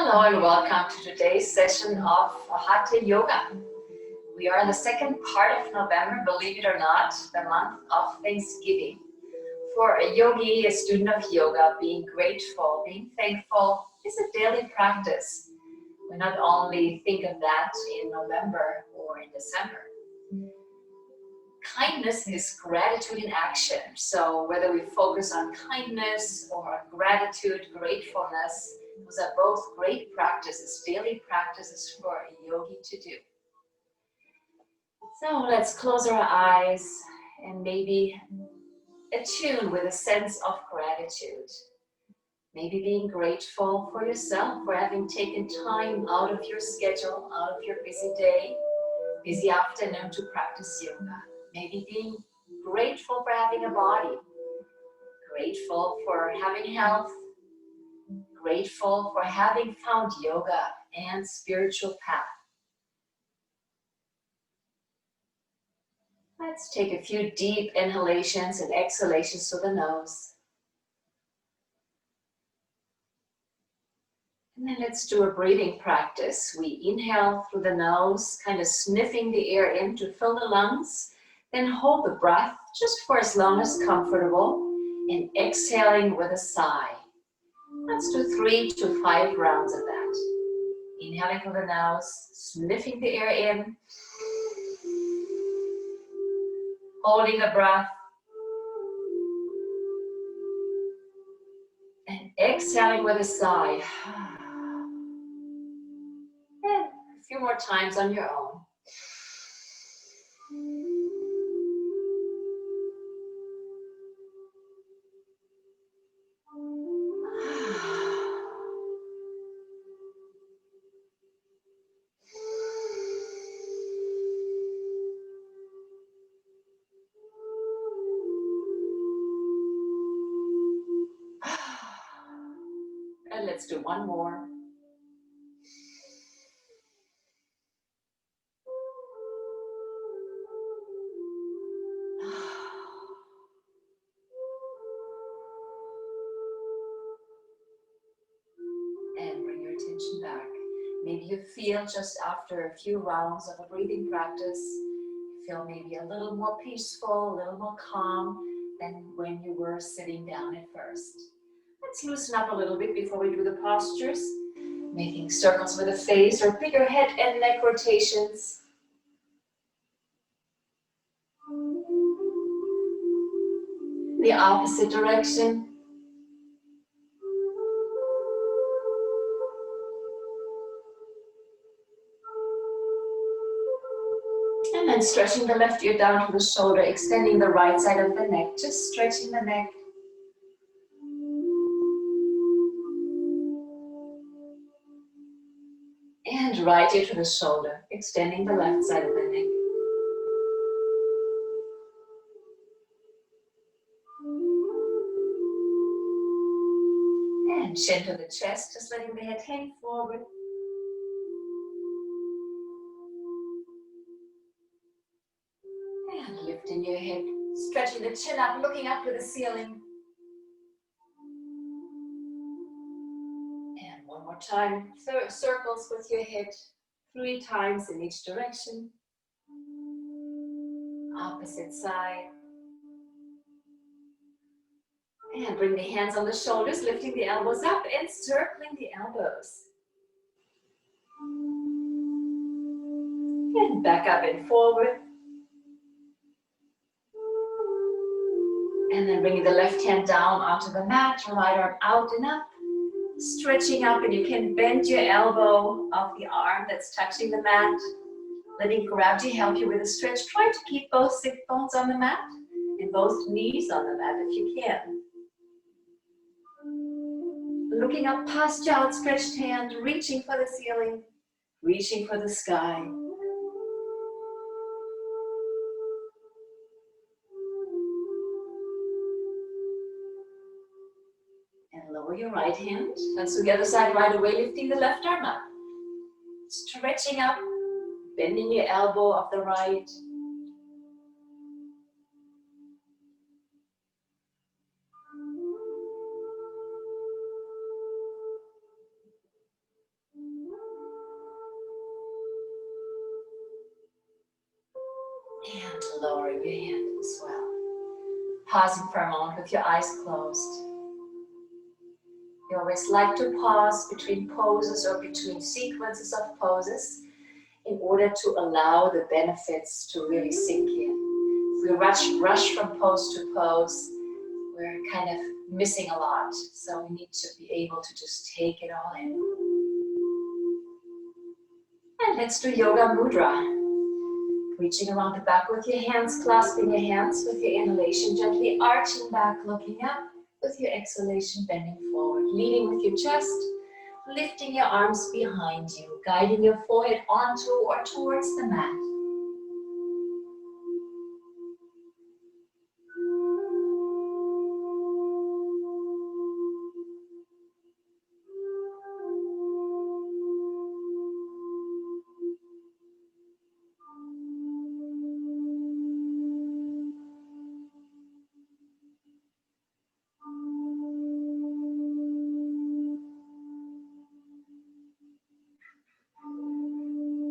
Hello and welcome to today's session of Hatha Yoga. We are in the second part of November, believe it or not, the month of Thanksgiving. For a yogi, a student of yoga, being grateful, being thankful is a daily practice. We not only think of that in November or in December. Kindness is gratitude in action. So whether we focus on kindness or on gratitude, gratefulness, those are both great practices, daily practices for a yogi to do. So let's close our eyes and maybe attune with a sense of gratitude. Maybe being grateful for yourself for having taken time out of your schedule, out of your busy day, busy afternoon to practice yoga. Maybe being grateful for having a body, grateful for having health, grateful for having found yoga and spiritual path. Let's take a few deep inhalations and exhalations through the nose. And then let's do a breathing practice. We inhale through the nose, kind of sniffing the air in to fill the lungs. Then hold the breath just for as long as comfortable and exhaling with a sigh. Let's do 3 to 5 rounds of that. Inhaling through the nose, sniffing the air in, holding the breath, and exhaling with a sigh. And a few more times on your own. And let's do one more. And bring your attention back. Maybe you feel just after a few rounds of a breathing practice, you feel maybe a little more peaceful, a little more calm than when you were sitting down at first. Let's loosen up a little bit before we do the postures, making circles with the face or bigger head and neck rotations. The opposite direction. And then stretching the left ear down to the shoulder, extending the right side of the neck, just stretching the neck. And right ear to the shoulder, extending the left side of the neck. And chin to the chest, just letting the head hang forward. And lifting your head, stretching the chin up, looking up to the ceiling. And one more time, circles with your head, 3 times in each direction. Opposite side. And bring the hands on the shoulders, lifting the elbows up and circling the elbows. And back up and forward. And then bringing the left hand down onto the mat, right arm out and up. Stretching up, and you can bend your elbow of the arm that's touching the mat. Letting gravity help you with a stretch. Try to keep both sit bones on the mat and both knees on the mat if you can. Looking up past your outstretched hand, reaching for the ceiling, reaching for the sky. And lower your right hand. Hands to the other side right away, lifting the left arm up. Stretching up, bending your elbow of the right. And lowering your hand as well. Pausing for a moment with your eyes closed. You always like to pause between poses or between sequences of poses in order to allow the benefits to really sink in. If we rush from pose to pose, we're kind of missing a lot. So we need to be able to just take it all in. And let's do Yoga Mudra. Reaching around the back with your hands, clasping your hands with your inhalation, gently arching back, looking up, with your exhalation, bending forward, leading with your chest, lifting your arms behind you, guiding your forehead onto or towards the mat.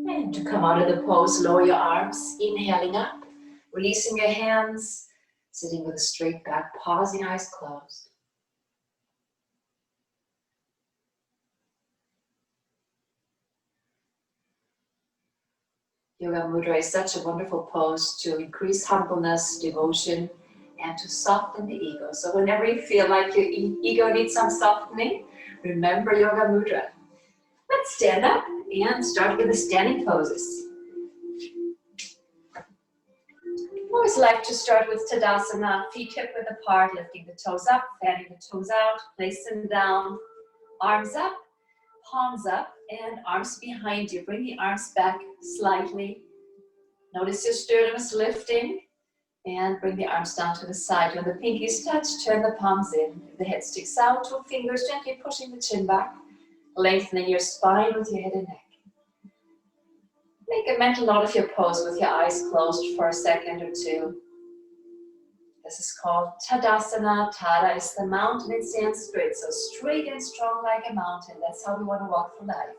And to come out of the pose, lower your arms, inhaling up, releasing your hands, sitting with a straight back, pausing, eyes closed. Yoga Mudra is such a wonderful pose to increase humbleness, devotion, and to soften the ego. So whenever you feel like your ego needs some softening, remember Yoga Mudra. Let's stand up and start with the standing poses. I always like to start with Tadasana, feet hip width apart, lifting the toes up, fanning the toes out, place them down, arms up, palms up, and arms behind you. Bring the arms back slightly. Notice your sternum is lifting, and bring the arms down to the side. When the pinkies touch, turn the palms in. If the head sticks out, 2 fingers gently pushing the chin back, lengthening your spine with your head and neck. Make a mental note of your pose with your eyes closed for a second or two. This is called Tadasana. Tada is the mountain in Sanskrit, so straight and strong like a mountain. That's how we want to walk through life.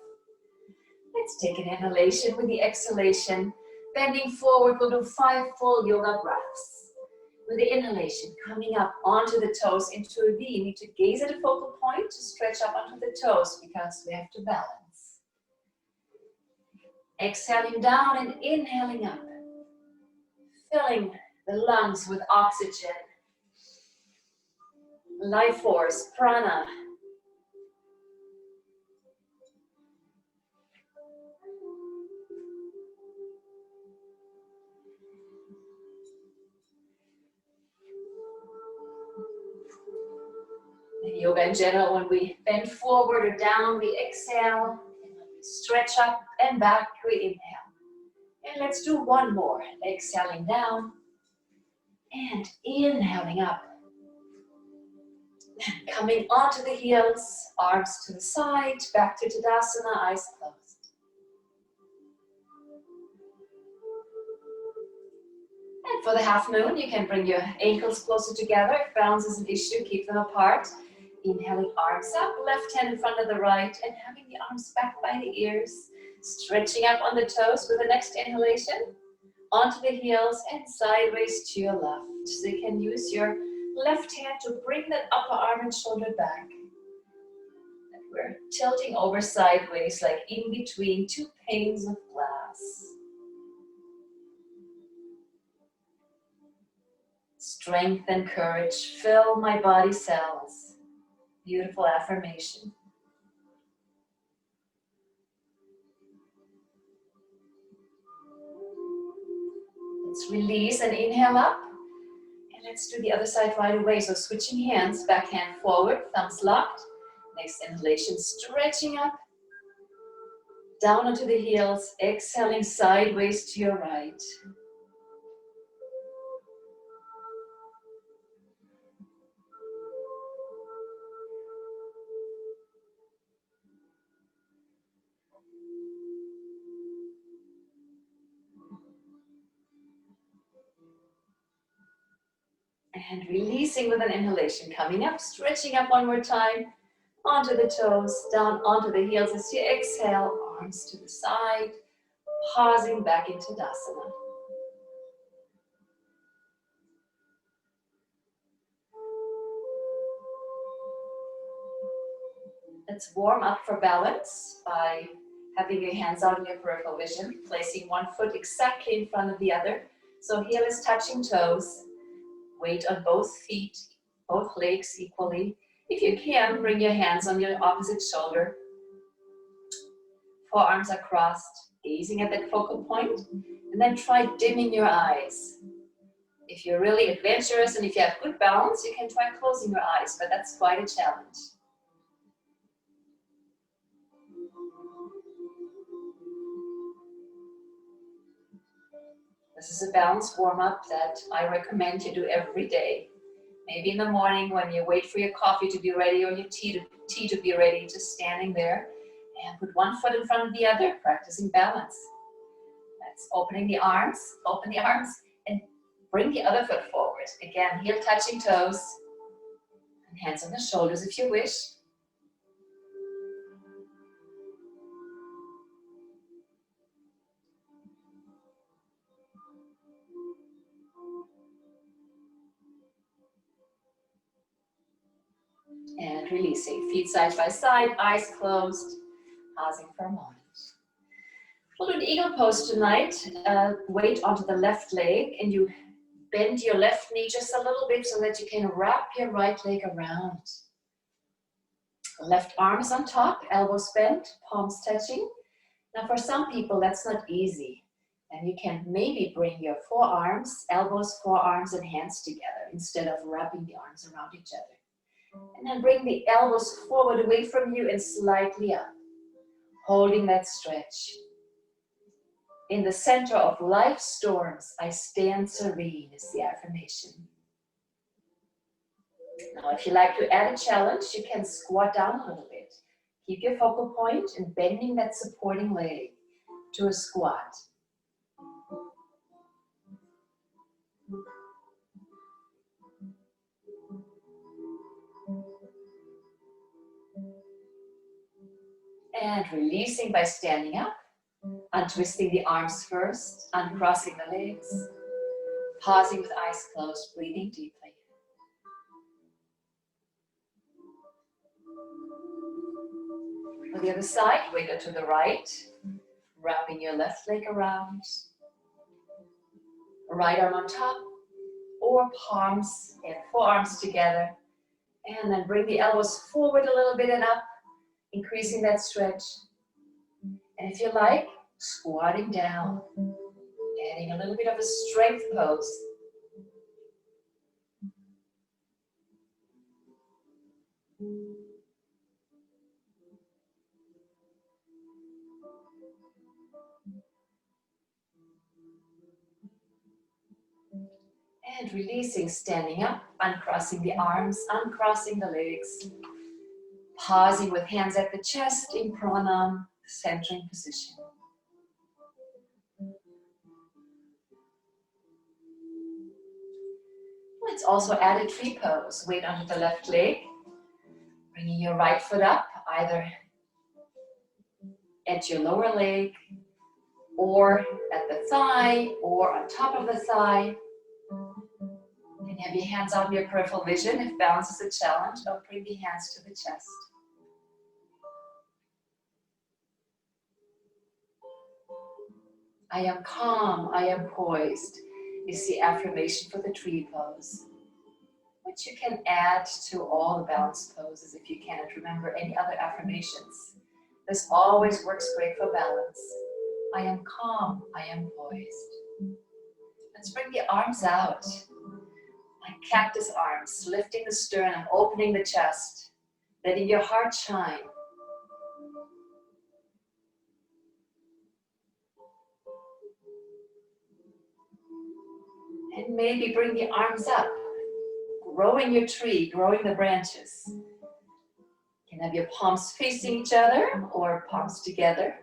Let's take an inhalation with the exhalation. Bending forward, we'll do 5 full yoga breaths. With the inhalation, coming up onto the toes into a V. You need to gaze at a focal point to stretch up onto the toes because we have to balance. Exhaling down and inhaling up. Filling the lungs with oxygen. Life force, prana. In yoga in general, when we bend forward or down, we exhale. And when we stretch up and back, we inhale. And let's do one more. Exhaling down and inhaling up. And coming onto the heels, arms to the side, back to Tadasana, eyes closed. And for the half moon, you can bring your ankles closer together. If balance is an issue, keep them apart. Inhaling, arms up, left hand in front of the right, and having the arms back by the ears. Stretching up on the toes with the next inhalation. Onto the heels and sideways to your left. So you can use your left hand to bring that upper arm and shoulder back. And we're tilting over sideways like in between 2 panes of glass. Strength and courage fill my body cells. Beautiful affirmation. Let's release and inhale up. And let's do the other side right away. So switching hands, back hand forward, thumbs locked. Next inhalation, stretching up. Down onto the heels, exhaling sideways to your right. And releasing with an inhalation, coming up, stretching up one more time, onto the toes, down onto the heels as you exhale, arms to the side, pausing back into Tadasana. Let's warm up for balance by having your hands out in your peripheral vision, placing one foot exactly in front of the other. So heel is touching toes, weight on both feet, both legs equally. If you can, bring your hands on your opposite shoulder. Forearms are crossed, gazing at that focal point, and then try dimming your eyes. If you're really adventurous and if you have good balance, you can try closing your eyes, but that's quite a challenge. This is a balanced warm-up that I recommend you do every day. Maybe in the morning when you wait for your coffee to be ready or your tea to be ready, just standing there and put one foot in front of the other, practicing balance. That's opening the arms, open the arms, and bring the other foot forward. Again, heel touching toes, and hands on the shoulders if you wish. And releasing, feet side by side, eyes closed, pausing for a moment. We'll do an eagle pose tonight. Weight onto the left leg, and you bend your left knee just a little bit so that you can wrap your right leg around. Left arm is on top, elbows bent, palms touching. Now for some people that's not easy. And you can maybe bring your forearms, elbows, forearms, and hands together instead of wrapping the arms around each other. And then bring the elbows forward away from you and slightly up, holding that stretch. In the center of life's storms, I stand serene is the affirmation. Now, if you like to add a challenge, you can squat down a little bit. Keep your focal point and bending that supporting leg to a squat. And releasing by standing up, untwisting the arms first, uncrossing the legs, pausing with eyes closed, breathing deeply. For the other side, wiggle to the right, wrapping your left leg around, right arm on top, or palms and forearms together, and then bring the elbows forward a little bit and up, increasing that stretch. And if you like, squatting down, adding a little bit of a strength pose. And releasing, standing up, uncrossing the arms, uncrossing the legs, pausing with hands at the chest in pranam, centering position. Let's also add a tree pose. Weight onto the left leg, bringing your right foot up, either at your lower leg, or at the thigh, or on top of the thigh. You can have your hands out in your peripheral vision. If balance is a challenge, don't bring the hands to the chest. I am calm, I am poised, is the affirmation for the tree pose, which you can add to all the balance poses if you cannot remember any other affirmations. This always works great for balance. I am calm, I am poised. Let's bring the arms out, like cactus arms, lifting the sternum, opening the chest, letting your heart shine. And maybe bring the arms up, growing your tree, growing the branches. You can have your palms facing each other or palms together,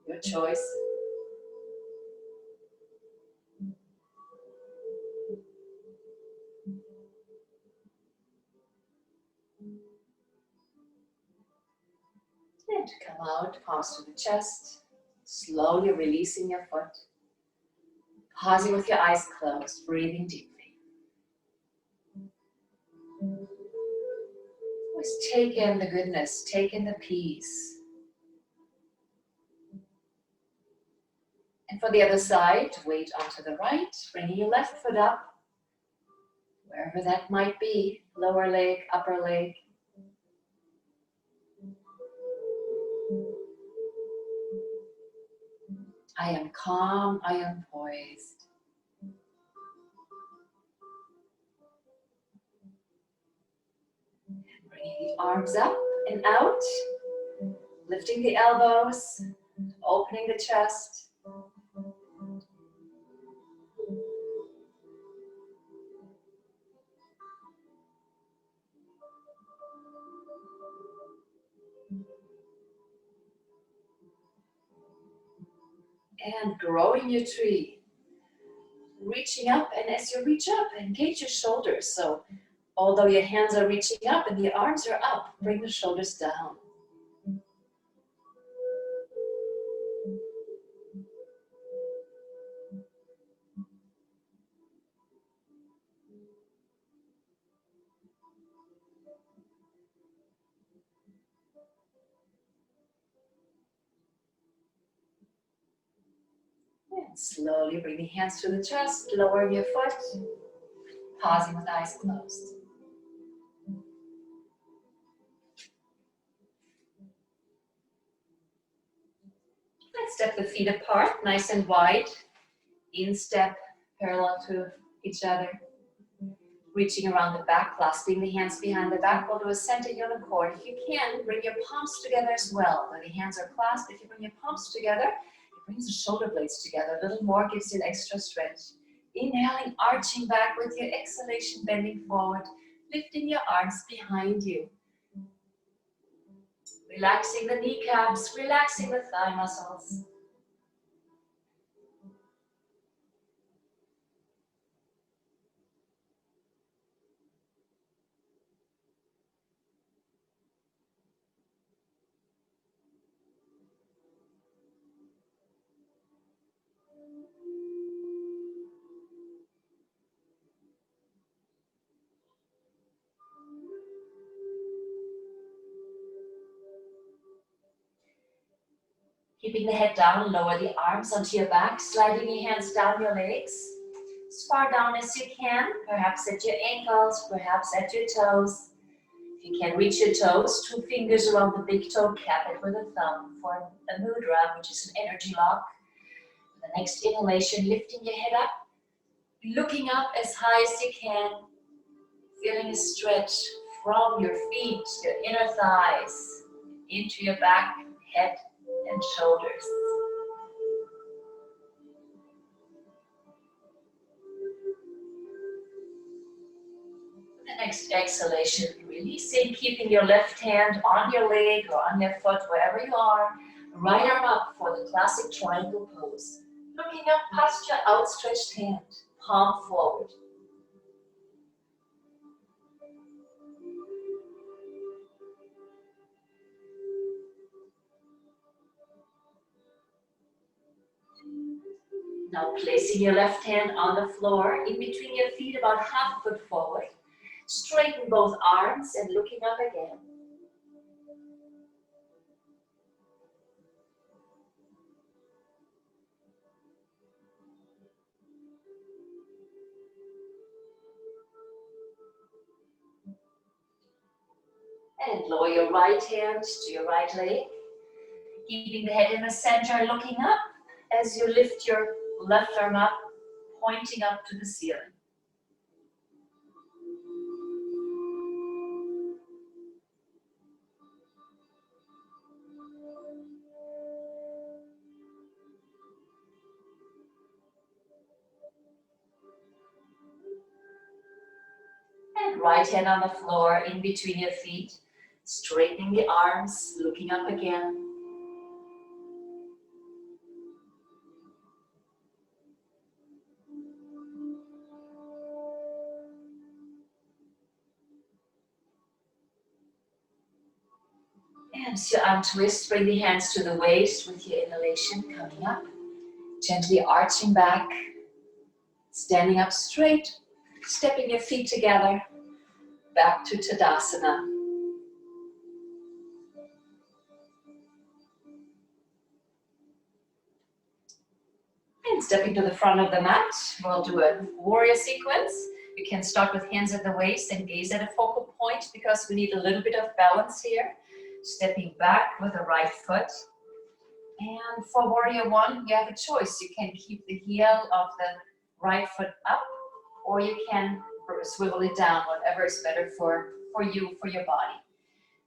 your choice. And come out, palms to the chest, slowly releasing your foot. Pausing with your eyes closed, breathing deeply. Just take in the goodness, take in the peace. And for the other side, weight onto the right, bringing your left foot up, wherever that might be, lower leg, upper leg. I am calm, I am poised. Bringing the arms up and out, lifting the elbows, opening the chest. And growing your tree. Reaching up, and as you reach up, engage your shoulders. So although your hands are reaching up and the arms are up, bring the shoulders down. And slowly bring the hands to the chest, lowering your foot, pausing with eyes closed. Let's step the feet apart, nice and wide. Instep, parallel to each other. Reaching around the back, clasping the hands behind the back. We'll do a center unicorn. If you can, bring your palms together as well. Where the hands are clasped, if you bring your palms together, it brings the shoulder blades together. A little more gives you an extra stretch. Inhaling, arching back with your exhalation, bending forward, lifting your arms behind you. Relaxing the kneecaps, relaxing the thigh muscles. Keeping the head down, lower the arms onto your back, sliding your hands down your legs. As far down as you can, perhaps at your ankles, perhaps at your toes. If you can reach your toes, 2 fingers around the big toe, cap it with a thumb for a mudra, which is an energy lock. The next inhalation, lifting your head up, looking up as high as you can, feeling a stretch from your feet, your inner thighs, into your back, head, and shoulders. The next exhalation, releasing, keeping your left hand on your leg or on your foot, wherever you are. Right arm up for the classic triangle pose. Looking up past your outstretched hand, palm forward. Now placing your left hand on the floor, in between your feet, about half foot forward. Straighten both arms and looking up again. And lower your right hand to your right leg. Keeping the head in the center, looking up as you lift your left arm up, pointing up to the ceiling. And right hand on the floor, in between your feet, straightening the arms, looking up again. And as you untwist, bring the hands to the waist with your inhalation, coming up. Gently arching back, standing up straight, stepping your feet together, back to Tadasana. And stepping to the front of the mat, we'll do a warrior sequence. You can start with hands at the waist and gaze at a focal point because we need a little bit of balance here. Stepping back with the right foot. And for warrior one, you have a choice. You can keep the heel of the right foot up, or you can swivel it down, whatever is better for you, for your body.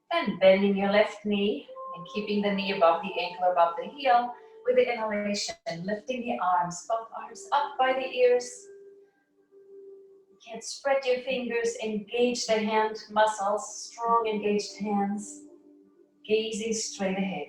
Then bending your left knee and keeping the knee above the ankle or above the heel with the inhalation, lifting the arms, both arms up by the ears. You can spread your fingers, engage the hand muscles, strong engaged hands, gazing straight ahead.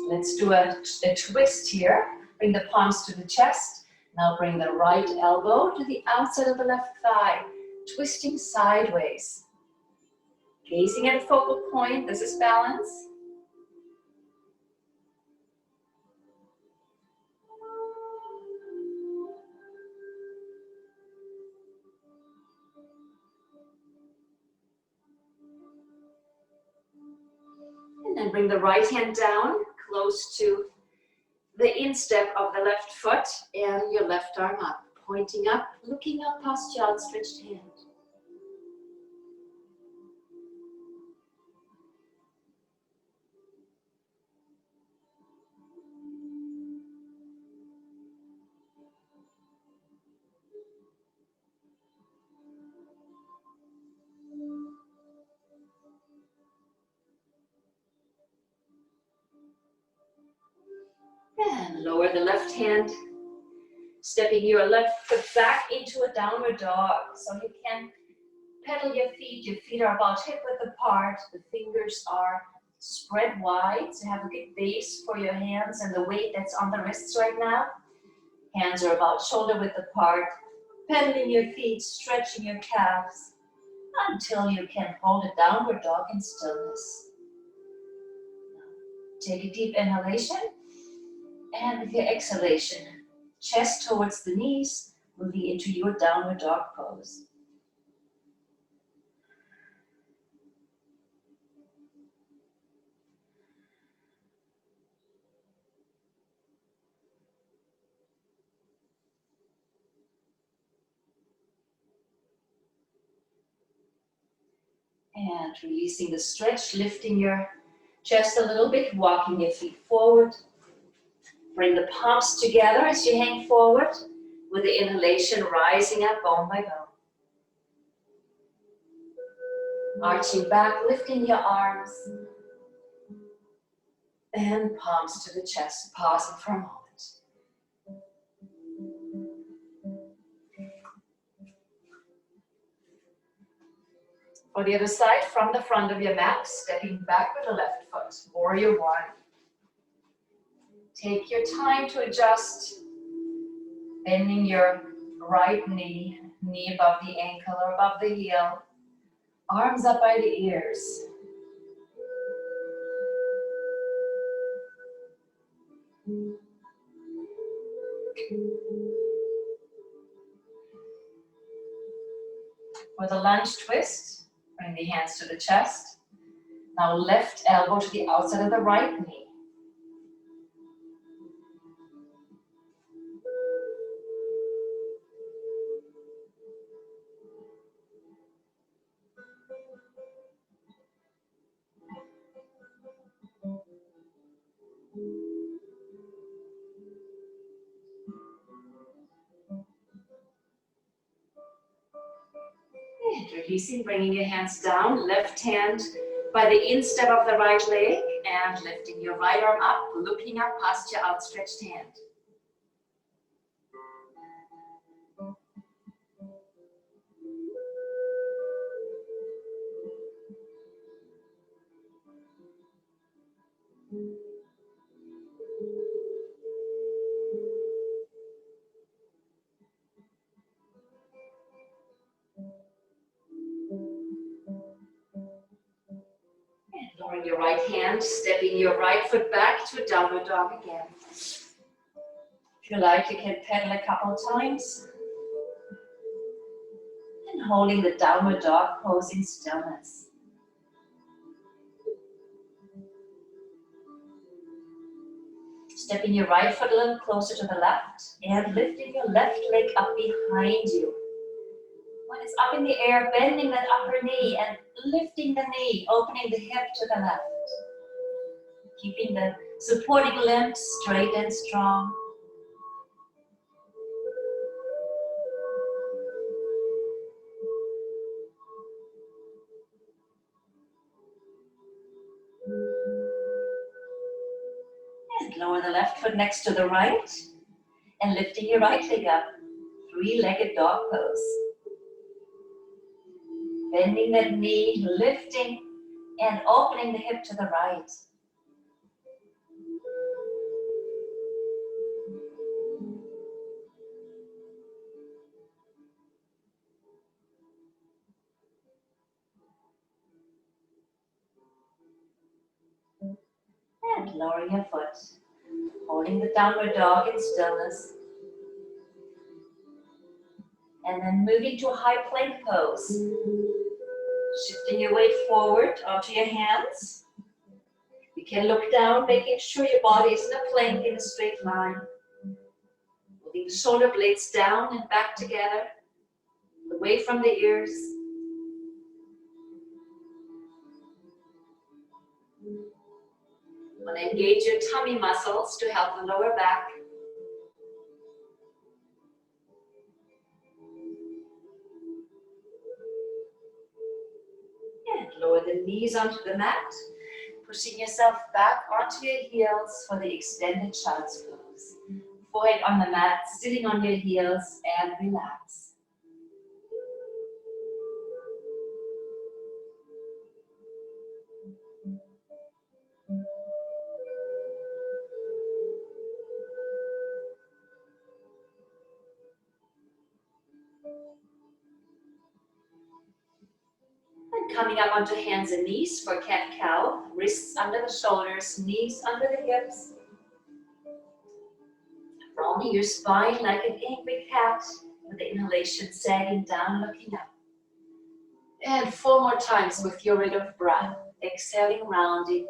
Let's do a twist here. Bring the palms to the chest. Now bring the right elbow to the outside of the left thigh, twisting sideways. Gazing at a focal point, this is balance. And then bring the right hand down, close to the instep of the left foot and your left arm up, pointing up, looking up past your outstretched hand. And lower the left hand, stepping your left foot back into a downward dog. So you can pedal your feet are about hip width apart, the fingers are spread wide, so have a good base for your hands and the weight that's on the wrists right now. Hands are about shoulder width apart, pedaling your feet, stretching your calves until you can hold a downward dog in stillness. Take a deep inhalation. And with your exhalation, chest towards the knees, moving into your downward dog pose. And releasing the stretch, lifting your chest a little bit, walking your feet forward. Bring the palms together as you hang forward, with the inhalation rising up bone by bone. Arching back, lifting your arms, and palms to the chest, pausing for a moment. For the other side, from the front of your mat, stepping back with the left foot, warrior one. Take your time to adjust, bending your right knee, knee above the ankle or above the heel, arms up by the ears. With a lunge twist, bring the hands to the chest. Now left elbow to the outside of the right knee. And releasing, bringing your hands down, left hand by the instep of the right leg and lifting your right arm up, looking up past your outstretched hand. And lowering your right hand, stepping your right foot back to a downward dog again. If you like, you can pedal a couple times. And holding the downward dog pose in stillness. Stepping your right foot a little closer to the left and lifting your left leg up behind you. When it's up in the air, bending that upper knee and lifting the knee, opening the hip to the left. Keeping the supporting limbs straight and strong. And lower the left foot next to the right and lifting your right leg up. Three-legged dog pose. Bending that knee, lifting and opening the hip to the right. And lowering your foot. Holding the downward dog in stillness. And then moving to a high plank pose. Shifting your weight forward onto your hands. You can look down, making sure your body is in a plank in a straight line. Moving the shoulder blades down and back together. Away from the ears. You want to engage your tummy muscles to help the lower back. And lower the knees onto the mat, pushing yourself back onto your heels for the extended child's pose. Forehead on the mat, sitting on your heels, and relax. And coming up onto hands and knees for cat-cow, wrists under the shoulders, knees under the hips. Rounding your spine like an angry cat, with the inhalation sagging down, looking up. And 4 more times with your rate of breath. Exhaling, rounding.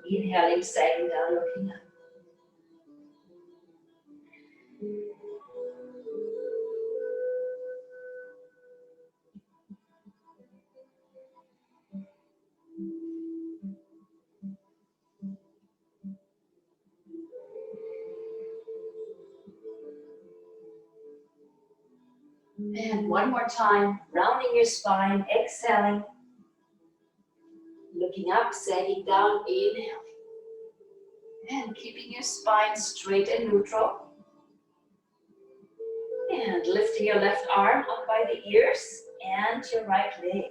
Inhaling, sagging down, looking up. And 1 more time, rounding your spine, exhaling. Looking up, sagging down, inhaling. And keeping your spine straight and neutral. And lifting your left arm up by the ears and your right leg.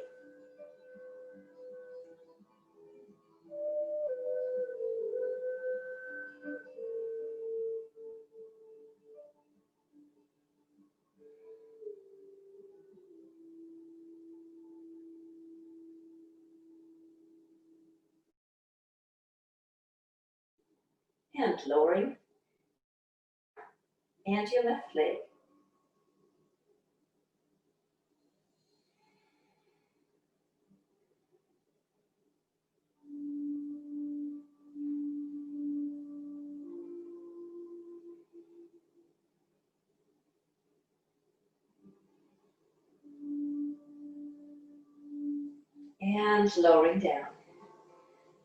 And lowering. And your left leg. And lowering down.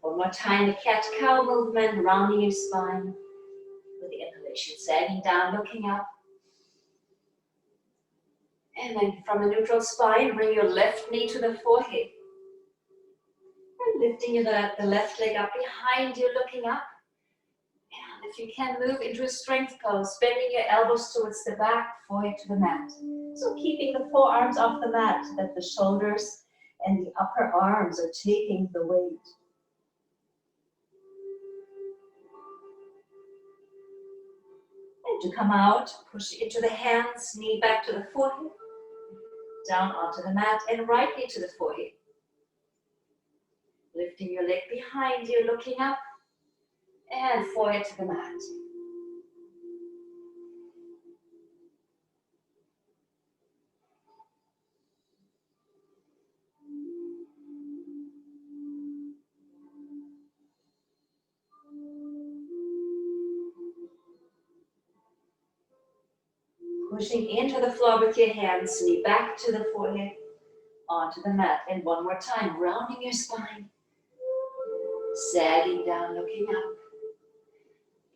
1 more time, the cat-cow movement, rounding your spine. With the inhalation, sagging down, looking up. And then from a neutral spine, bring your left knee to the forehead. And lifting the left leg up behind you, looking up. And if you can, move into a strength pose, bending your elbows towards the back, forehead to the mat. So keeping the forearms off the mat, that the shoulders and the upper arms are taking the weight. And to come out, push into the hands, knee back to the forehead, down onto the mat, and right knee to the forehead. Lifting your leg behind you, looking up, and forehead to the mat. Pushing into the floor with your hands, knee back to the forehead, onto the mat. And one more time, rounding your spine, sagging down, looking up.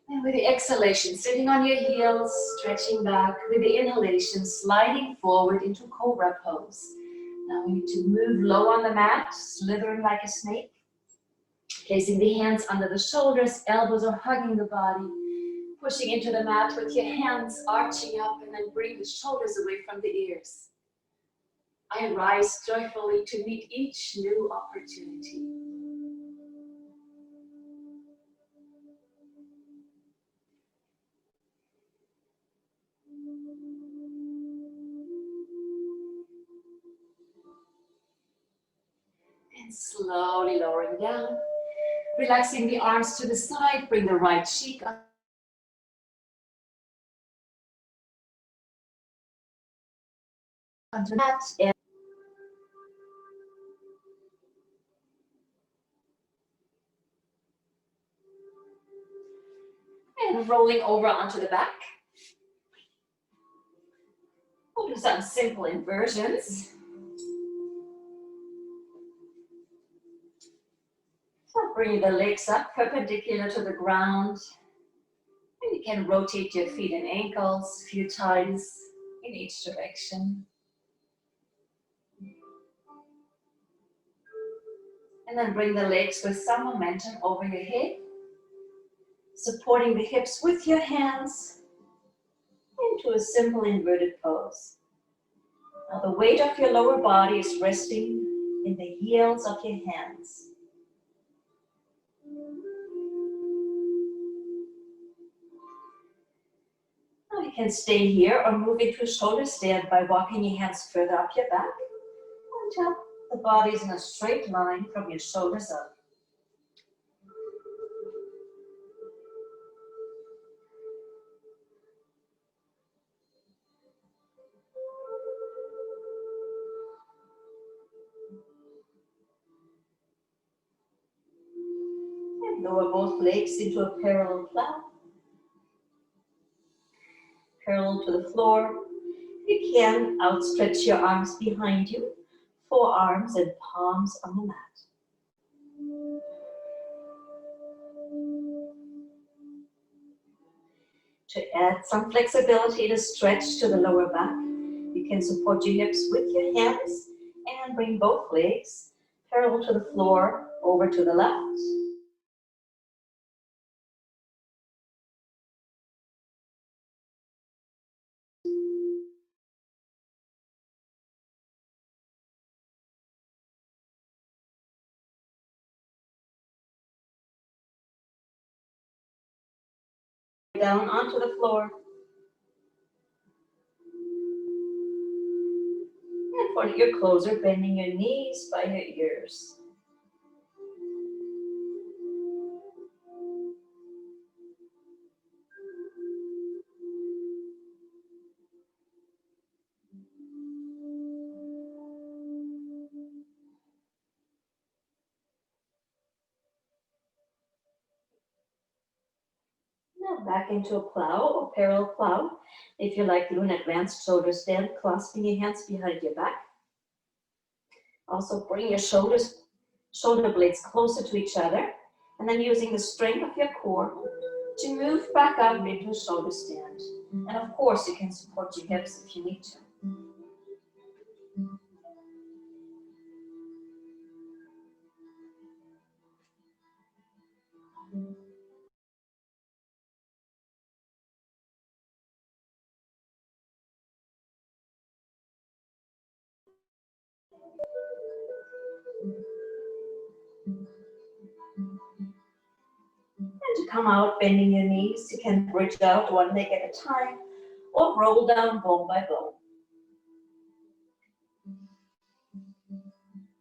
And with the exhalation, sitting on your heels, stretching back. With the inhalation, sliding forward into cobra pose. Now we need to move low on the mat, slithering like a snake. Placing the hands under the shoulders, elbows are hugging the body. Pushing into the mat with your hands arching up, and then bring the shoulders away from the ears. I rise joyfully to meet each new opportunity. And slowly lowering down. Relaxing the arms to the side, bring the right cheek up. Onto the mat. And rolling over onto the back. We'll do some simple inversions. So bring the legs up perpendicular to the ground. And you can rotate your feet and ankles a few times in each direction. And then bring the legs with some momentum over your head. Supporting the hips with your hands into a simple inverted pose. Now the weight of your lower body is resting in the heels of your hands. Now you can stay here or move into a shoulder stand by walking your hands further up your back until the body is in a straight line from your shoulders up. And lower both legs into a parallel plow. Parallel to the floor. You can outstretch your arms behind you, forearms and palms on the mat. To add some flexibility to stretch to the lower back, you can support your hips with your hands and bring both legs parallel to the floor over to the left. Down onto the floor. And for your closer, bending your knees by your ears. Now back into a plow or parallel plow. If you like, do an advanced shoulder stand, clasping your hands behind your back. Also bring your shoulder blades closer to each other, and then using the strength of your core to move back up into a shoulder stand. And of course, you can support your hips if you need to. And to come out, bending your knees, you can bridge out one leg at a time or roll down bone by bone.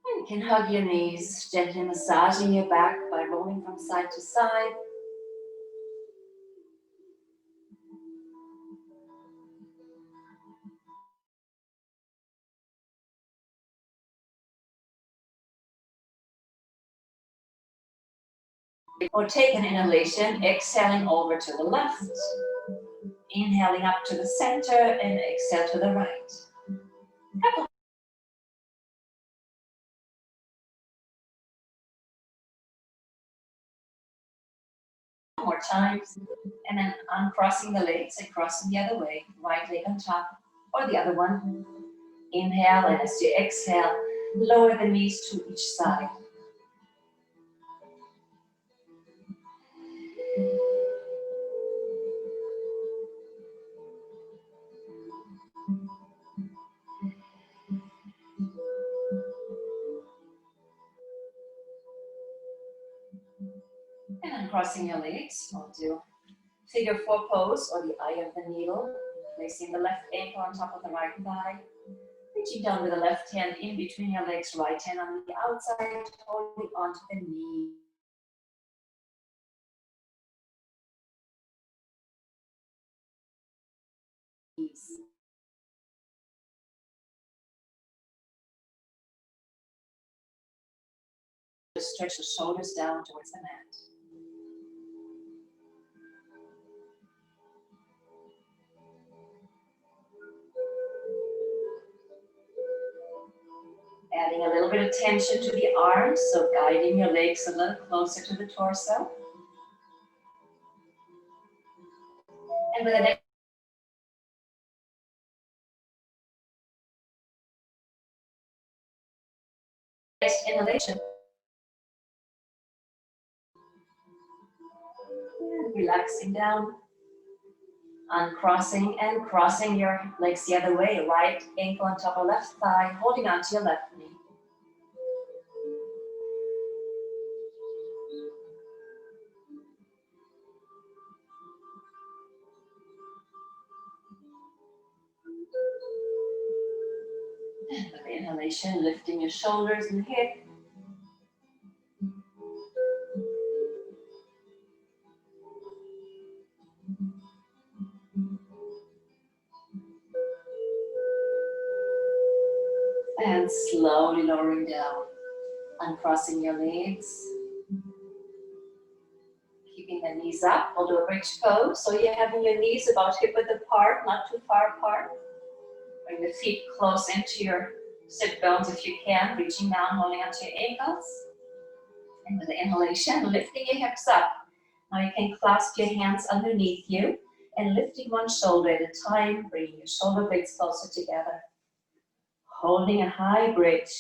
And you can hug your knees, gently massaging your back by rolling from side to side. Or take an inhalation, exhaling over to the left. Inhaling up to the center and exhale to the right. Couple more times. And then uncrossing the legs and crossing the other way. Right leg on top or the other one. Inhale, and as you exhale, lower the knees to each side. And uncrossing your legs, we'll do figure 4 pose or the eye of the needle. Placing the left ankle on top of the right thigh. Reaching down with the left hand in between your legs, right hand on the outside, holding onto the knee. Just stretch the shoulders down towards the mat. Adding a little bit of tension to the arms, so guiding your legs a little closer to the torso. And with the next inhalation, and relaxing down, uncrossing and crossing your legs the other way. Right ankle on top of left thigh, holding onto your left knee. And with the inhalation, lifting your shoulders and hip. And slowly lowering down, uncrossing your legs. Keeping the knees up, we'll do a bridge pose. So you're having your knees about hip width apart, not too far apart. Bring the feet close into your sit bones if you can, reaching down, holding onto your ankles. And with the inhalation, lifting your hips up. Now you can clasp your hands underneath you and lifting one shoulder at a time, bringing your shoulder blades closer together. Holding a high bridge.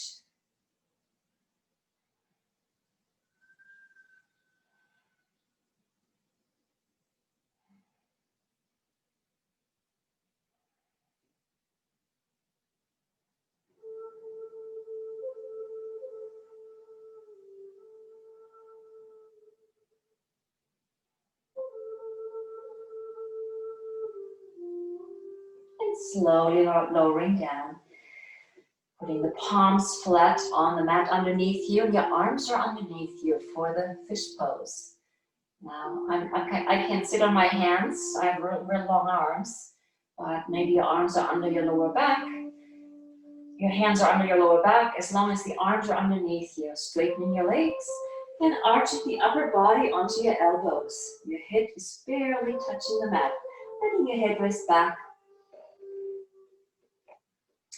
And slowly lowering down. Putting the palms flat on the mat underneath you, and your arms are underneath you for the fish pose. Now, I can't sit on my hands, I have real long arms, but maybe your arms are under your lower back. Your hands are under your lower back, as long as the arms are underneath you. Straightening your legs and arching the upper body onto your elbows. Your head is barely touching the mat, letting your head rest back.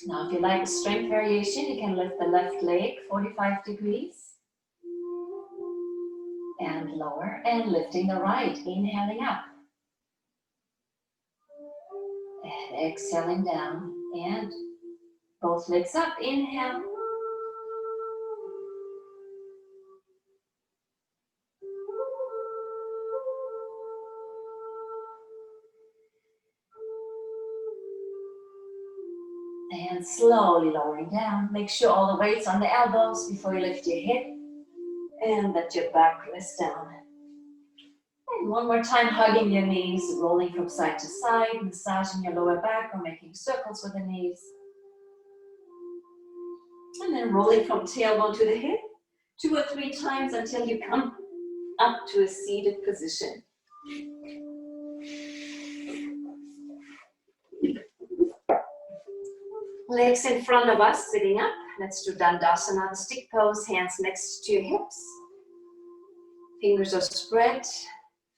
Now, if you like a strength variation, you can lift the left leg 45 degrees. And lower, and lifting the right, inhaling up. And exhaling down, and both legs up, inhale. And slowly lowering down. Make sure all the weight's on the elbows before you lift your hip. And let your back rest down. And one more time, hugging your knees, rolling from side to side, massaging your lower back or making circles with the knees. And then rolling from tailbone to the hip, 2 or 3 times until you come up to a seated position. Legs in front of us, sitting up. Let's do Dandasana, the stick pose, hands next to your hips. Fingers are spread,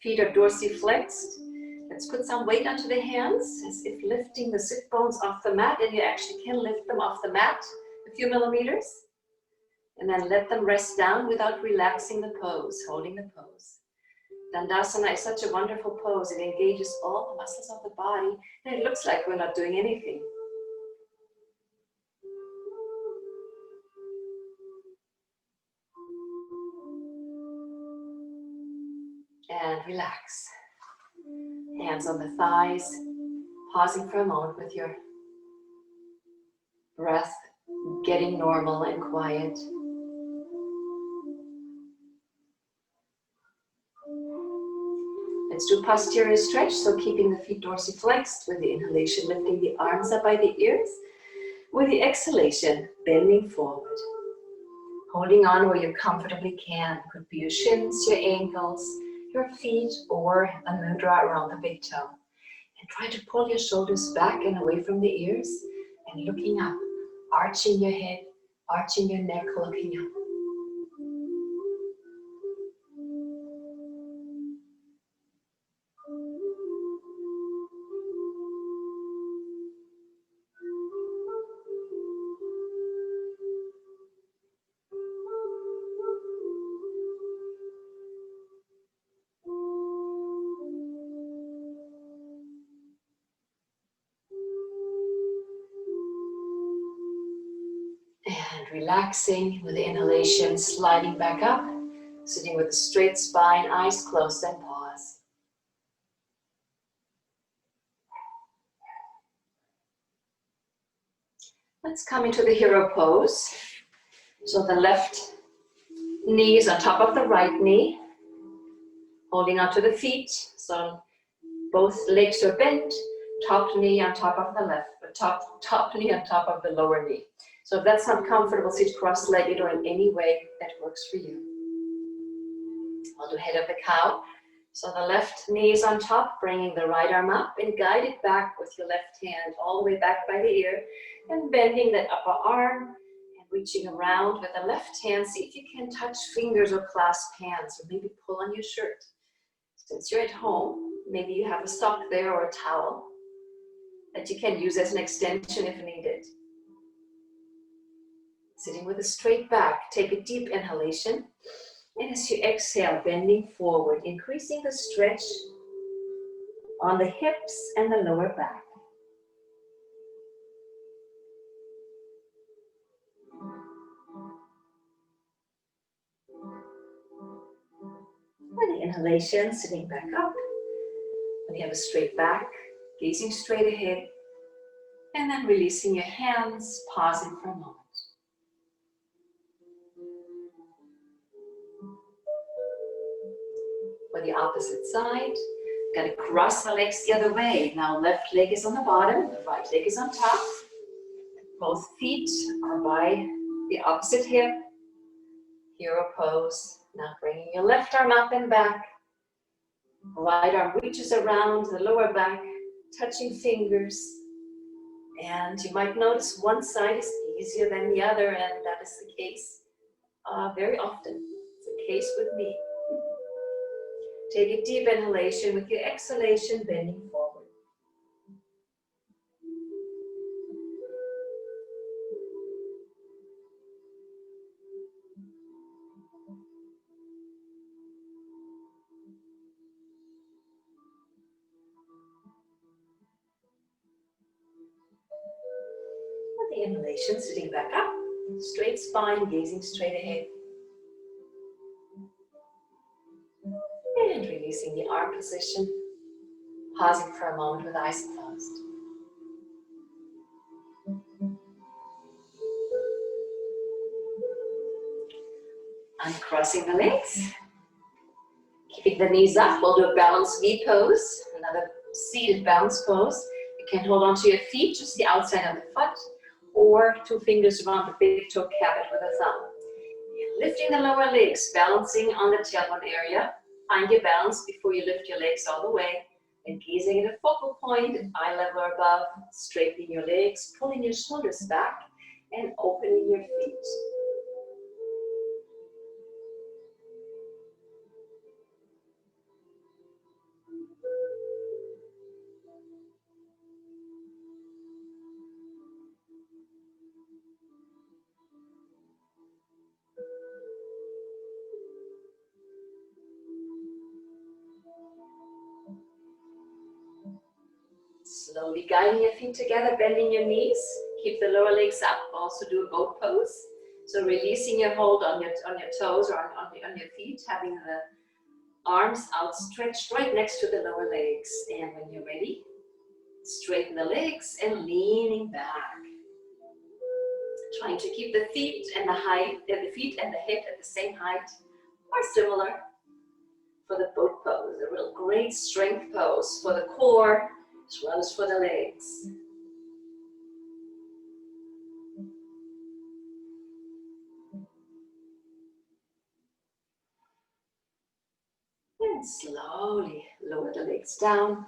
feet are dorsiflexed. The Let's put some weight onto the hands as if lifting the sit bones off the mat, and you actually can lift them off the mat a few millimeters. And then let them rest down without relaxing the pose, holding the pose. Dandasana is such a wonderful pose. It engages all the muscles of the body, and it looks like we're not doing anything. And relax. Hands on the thighs, pausing for a moment with your breath getting normal and quiet. Let's do posterior stretch, so keeping the feet dorsiflexed with the inhalation, lifting the arms up by the ears. With the exhalation, bending forward. Holding on where you comfortably can. Could be your shins, your ankles, your feet, or a mudra around the big toe. And try to pull your shoulders back and away from the ears and looking up, arching your head, arching your neck, looking up. And relaxing with the inhalation, sliding back up, sitting with a straight spine, eyes closed, and pause. Let's come into the hero pose. So the left knee is on top of the right knee, holding onto the feet. So both legs are bent, top knee on top of the left, but top knee on top of the lower knee. So if that's not comfortable, sit cross-legged or in any way that works for you. I'll do head of the cow. So the left knee is on top, bringing the right arm up and guide it back with your left hand all the way back by the ear and bending that upper arm and reaching around with the left hand. See if you can touch fingers or clasp hands, or maybe pull on your shirt. Since you're at home, maybe you have a sock there or a towel that you can use as an extension if needed. Sitting with a straight back, take a deep inhalation. And as you exhale, bending forward, increasing the stretch on the hips and the lower back. With the inhalation, sitting back up. When you have a straight back, gazing straight ahead. And then releasing your hands, pausing for a moment. For the opposite side, gotta cross the legs the other way. Now left leg is on the bottom, the right leg is on top. Both feet are by the opposite hip. Hero pose. Now bringing your left arm up and back. Right arm reaches around the lower back, touching fingers. And you might notice one side is easier than the other, and that is the case very often. It's the case with me. Take a deep inhalation with your exhalation, bending forward. With the inhalation, sitting back up, straight spine, gazing straight ahead. And releasing the arm position, pausing for a moment with eyes closed. Uncrossing the legs, keeping the knees up. We'll do a balanced V pose, another seated balance pose. You can hold onto your feet, just the outside of the foot, or two fingers around the big toe, cap it with a thumb. And lifting the lower legs, balancing on the tailbone area. Find your balance before you lift your legs all the way. And gazing at a focal point, eye level or above, straightening your legs, pulling your shoulders back, and opening your feet. Slowly guiding your feet together, bending your knees. Keep the lower legs up. Also do a boat pose. So releasing your hold on your toes or on your feet, having the arms outstretched right next to the lower legs. And when you're ready, straighten the legs and leaning back. Trying to keep the feet and the head at the same height or similar for the boat pose. A real great strength pose for the core as well as for the legs. And slowly lower the legs down.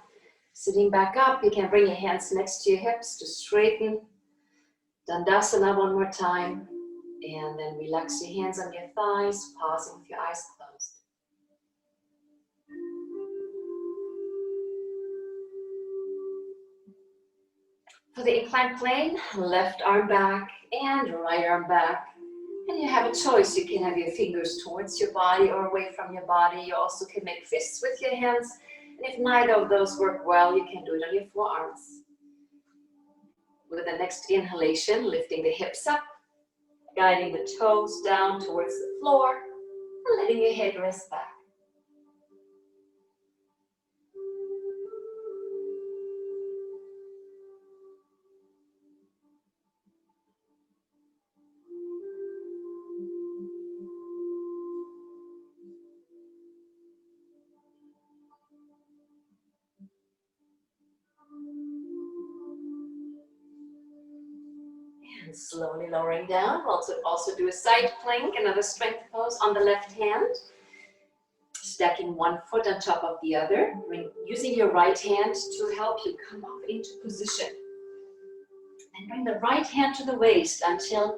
Sitting back up, you can bring your hands next to your hips to straighten. Dandasana one more time. And then relax your hands on your thighs, pausing with your eyes closed. For the inclined plane, left arm back and right arm back. And you have a choice. You can have your fingers towards your body or away from your body. You also can make fists with your hands. And if neither of those work well, you can do it on your forearms. With the next inhalation, lifting the hips up, guiding the toes down towards the floor, and letting your head rest back. And slowly lowering down. Also do a side plank, another strength pose on the left hand. Stacking one foot on top of the other. Using your right hand to help you come up into position. And bring the right hand to the waist until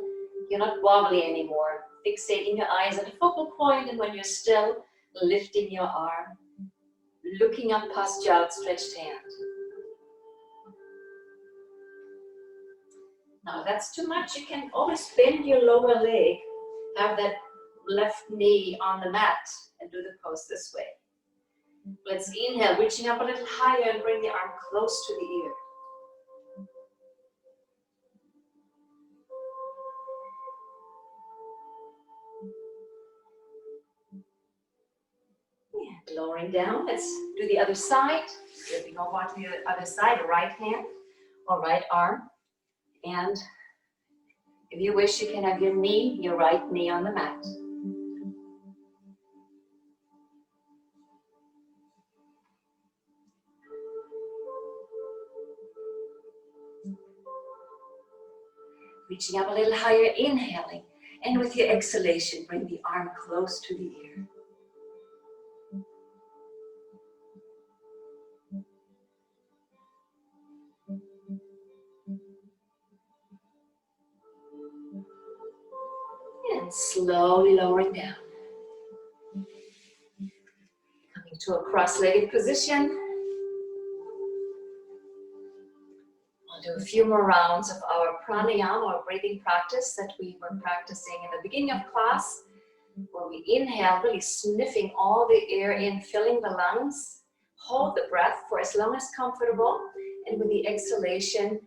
you're not wobbly anymore. Fixating your eyes at a focal point, and when you're still, lifting your arm. Looking up past your outstretched hand. Now if that's too much, you can always bend your lower leg. Have that left knee on the mat and do the pose this way. Let's inhale, reaching up a little higher and bring the arm close to the ear. And lowering down, let's do the other side. Flipping over to the other side, right hand or right arm. And if you wish, you can have your right knee on the mat. Reaching up a little higher, inhaling. And with your exhalation, bring the arm close to the ear. And slowly lowering down. Coming to a cross-legged position. We'll do a few more rounds of our pranayama or breathing practice that we were practicing in the beginning of class, where we inhale, really sniffing all the air in, filling the lungs. Hold the breath for as long as comfortable, and with the exhalation,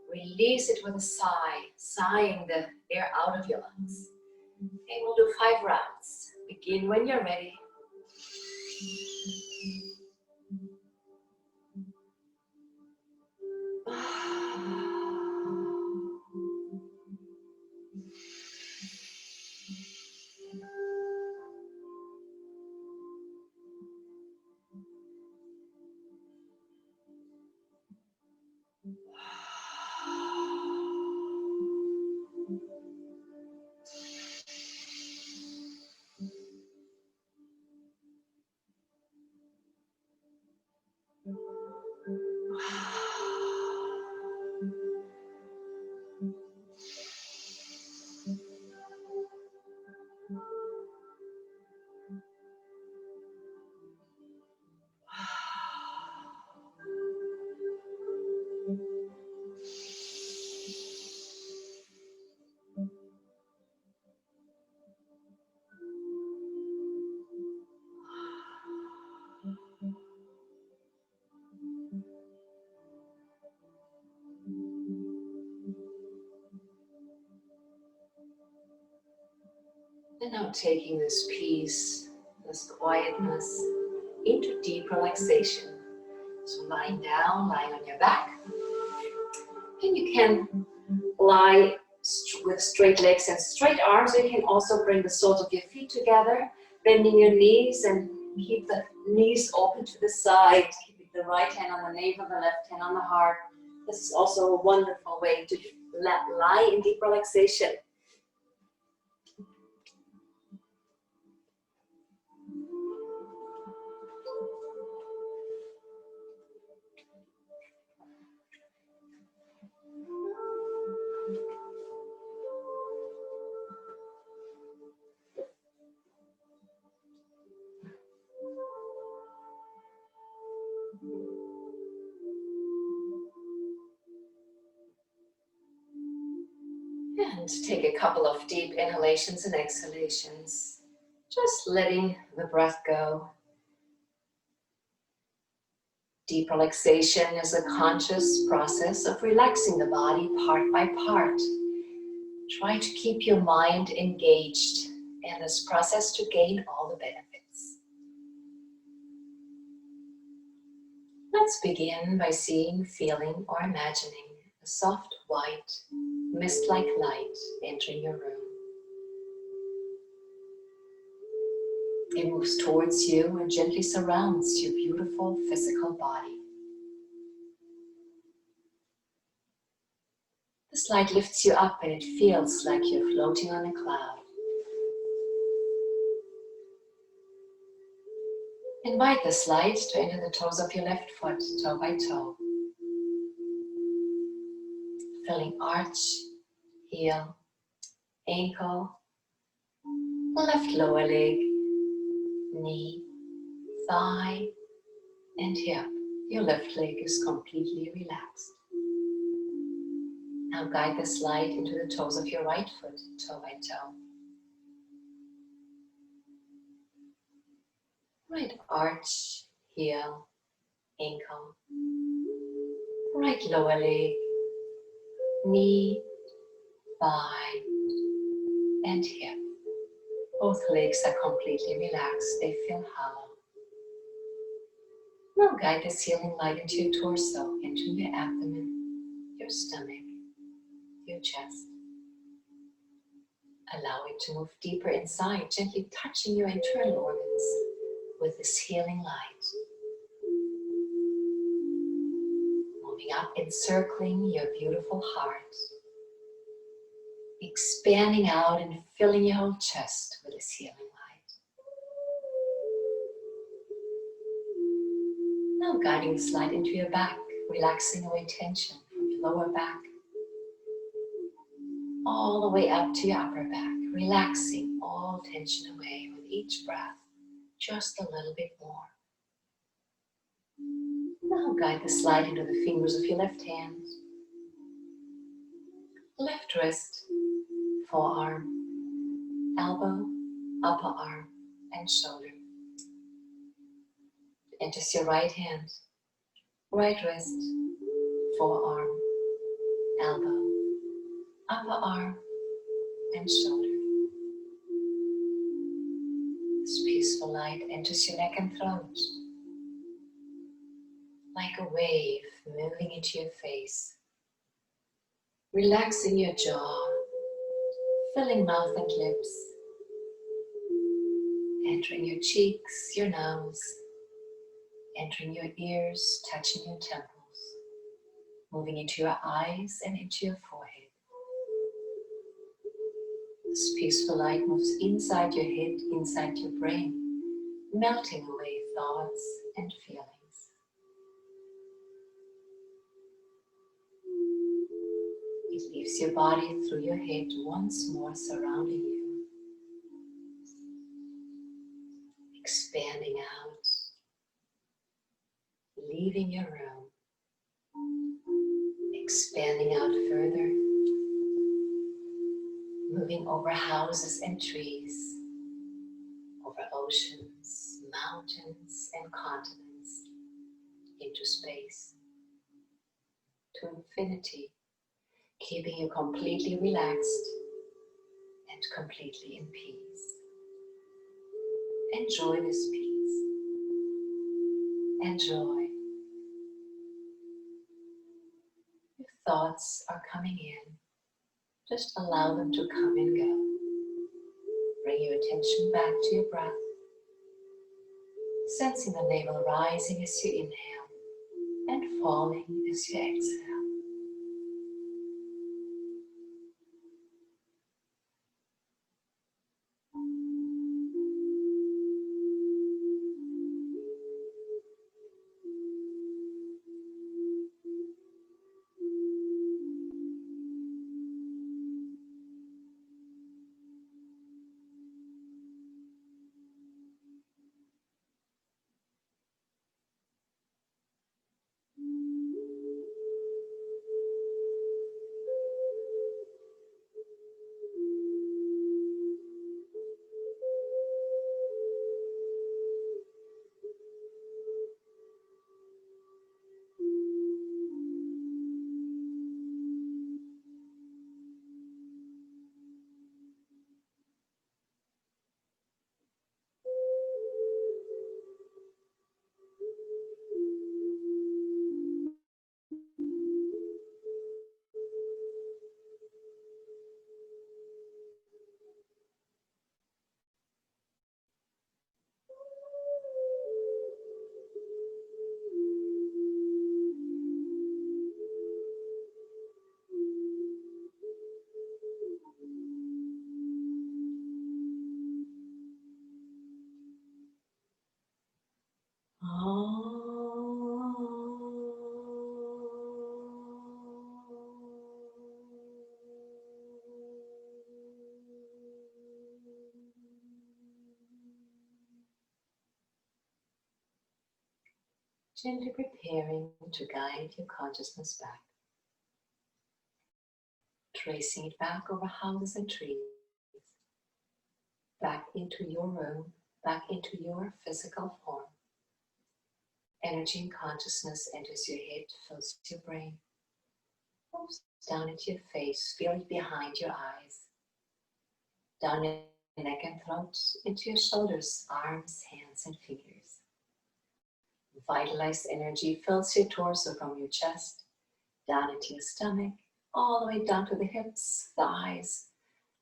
release it with a sigh, sighing the air out of your lungs. Okay, we'll do 5 rounds. Begin when you're ready. And now taking this peace, this quietness into deep relaxation. So lying down, lying on your back. And you can lie with straight legs and straight arms. You can also bring the soles of your feet together, bending your knees and keep the knees open to the side. Keep the right hand on the navel, the left hand on the heart. This is also a wonderful way to lie in deep relaxation. And take a couple of deep inhalations and exhalations. Just letting the breath go. Deep relaxation is a conscious process of relaxing the body part by part. Try to keep your mind engaged in this process to gain all the benefits. Let's begin by seeing, feeling, or imagining a soft white, mist-like light entering your room. It moves towards you and gently surrounds your beautiful physical body. This light lifts you up and it feels like you're floating on a cloud. Invite this light to enter the toes of your left foot, toe by toe. Feeling arch, heel, ankle, the left lower leg, knee, thigh, and hip. Your left leg is completely relaxed. Now guide this light into the toes of your right foot, toe by toe. Right arch, heel, ankle, right lower leg, knee, thigh, and hip. Both legs are completely relaxed, they feel hollow. Now guide this healing light into your torso, into your abdomen, your stomach, your chest. Allow it to move deeper inside, gently touching your internal organs with this healing light. Moving up, encircling your beautiful heart. Expanding out and filling your whole chest with this healing light. Now guiding this light into your back, relaxing away tension from your lower back. All the way up to your upper back, relaxing all tension away with each breath, just a little bit more. Now guide this light into the fingers of your left hand, left wrist, forearm, elbow, upper arm, and shoulder. Enters your right hand, right wrist, forearm, elbow, upper arm, and shoulder. This peaceful light enters your neck and throat, like a wave moving into your face, relaxing your jaw, filling mouth and lips, entering your cheeks, your nose, entering your ears, touching your temples, moving into your eyes and into your forehead. This peaceful light moves inside your head, inside your brain, melting away thoughts and feelings. It leaves your body through your head once more, surrounding you, expanding out, leaving your room, expanding out further, moving over houses and trees, over oceans, mountains, and continents, into space, to infinity, keeping you completely relaxed and completely in peace. Enjoy this peace. Enjoy. If thoughts are coming in, just allow them to come and go. Bring your attention back to your breath, sensing the navel rising as you inhale and falling as you exhale. Gently preparing to guide your consciousness back, tracing it back over houses and trees, back into your room, back into your physical form. Energy and consciousness enters your head, fills your brain, moves down into your face, feel it behind your eyes, down your neck and throat, into your shoulders, arms, hands, and fingers. Vitalized energy fills your torso from your chest, down into your stomach, all the way down to the hips, thighs,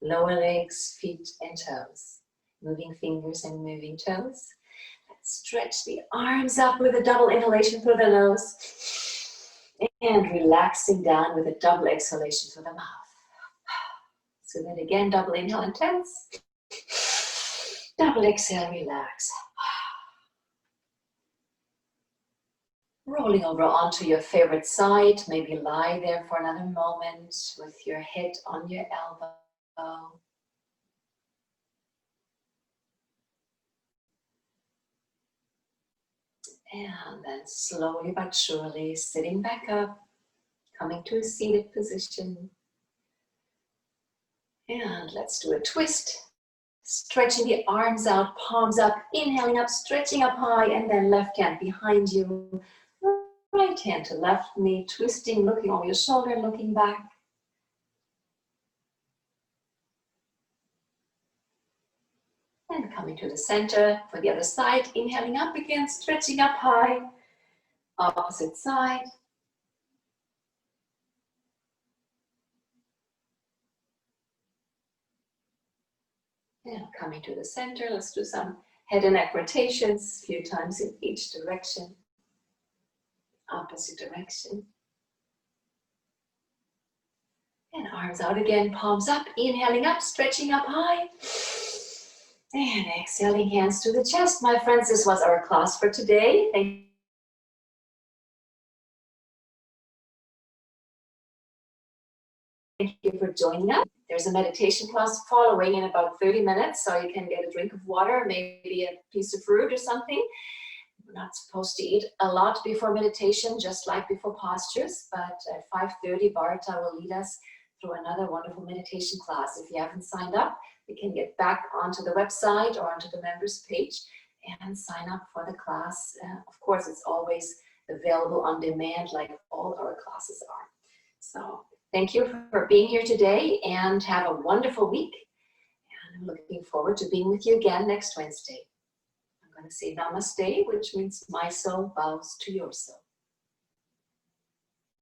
lower legs, feet, and toes. Moving fingers and moving toes. Let's stretch the arms up with a double inhalation through the nose and relaxing down with a double exhalation through the mouth. So then again, double inhale, intense. Double exhale, relax. Rolling over onto your favorite side, maybe lie there for another moment with your head on your elbow. And then slowly but surely sitting back up, coming to a seated position. And let's do a twist. Stretching the arms out, palms up, inhaling up, stretching up high, and then left hand behind you. Right hand to left knee, twisting, looking over your shoulder, looking back. And coming to the center for the other side, inhaling up again, stretching up high, opposite side. And coming to the center, let's do some head and neck rotations, a few times in each direction, opposite direction. And arms out again, palms up, inhaling up, stretching up high. And exhaling, hands to the chest. My friends, this was our class for today. Thank you for joining us. There's a meditation class following in about 30 minutes, so you can get a drink of water, maybe a piece of fruit or something. We're not supposed to eat a lot before meditation, just like before postures, but at 5:30, Bharata will lead us through another wonderful meditation class. If you haven't signed up, you can get back onto the website or onto the members page and sign up for the class. Of course, it's always available on demand like all our classes are. So thank you for being here today and have a wonderful week. And I'm looking forward to being with you again next Wednesday. going to say namaste, which means my soul bows to your soul.